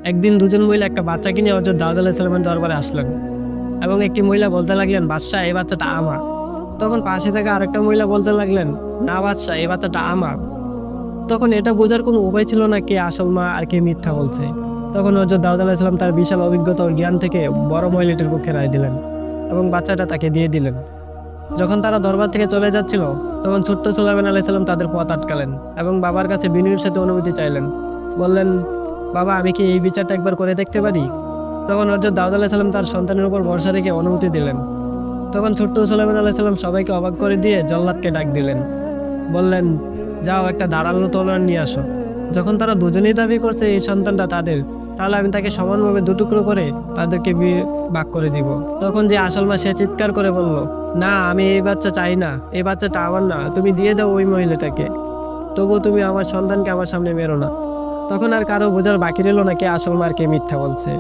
একদিন দুজন মহিলা একটা বাচ্চাকে নিয়ে হযরত দাউদ আলাইহিস সালামের দরবারে আসলেন এবং একটি মহিলা বলতে লাগলেন, বাদশাহ এই বাচ্চাটা আমার। তখন পাশে থাকা আরেকটা মহিলা বলতে লাগলেন, না বাদশাহ এই বাচ্চাটা আমার। তখন এটা বোঝার কোনো উপায় ছিল না কে আসল মা আর কে মিথ্যা বলছে। তখন হযরত দাউদ আলাইহিস সালাম তার বিশাল অভিজ্ঞতা ও জ্ঞান থেকে বড় মহিলাটির পক্ষে রায় দিলেন এবং বাচ্চাটা তাকে দিয়ে দিলেন। যখন তারা দরবার থেকে চলে যাচ্ছিল তখন ছোট্ট সুলাইমান আলাইহিস সালাম তাদের পথ আটকালেন এবং বাবার কাছে বিনয়ের সাথে অনুমতি চাইলেন। বললেন, বাবা আমি কি এই বিচারটা একবার করে দেখতে পারি? তখন হযরত দাউদ আলাইহিস সালাম তার সন্তানের উপর ভরসা রেখে অনুমতি দিলেন। তখন ছোট্ট সুলাইমান আলাইহিস সালাম সবাইকে অবাক করে দিয়ে জল্লাদকে ডাক দিলেন। বললেন, যাও একটা ধারালো তলোয়ার নিয়ে আসো। যখন তারা দুজনেই দাবি করছে এই সন্তানটা তাদের, তাহলে আমি তাকে সমানভাবে দুটুকরো করে তাদেরকে ভাগ করে দিব। তখন যে আসল মা সে চিৎকার করে বলল, না আমি এই বাচ্চা চাই না, এই বাচ্চাটা আমার না, তুমি দিয়ে দাও ওই মহিলাটাকে। তবুও তুমি আমার সন্তানকে আমার সামনে মেরো না। তখন আর কারো বোঝার বাকি রইল না কে আসল মা আর কে মিথ্যা বলছে।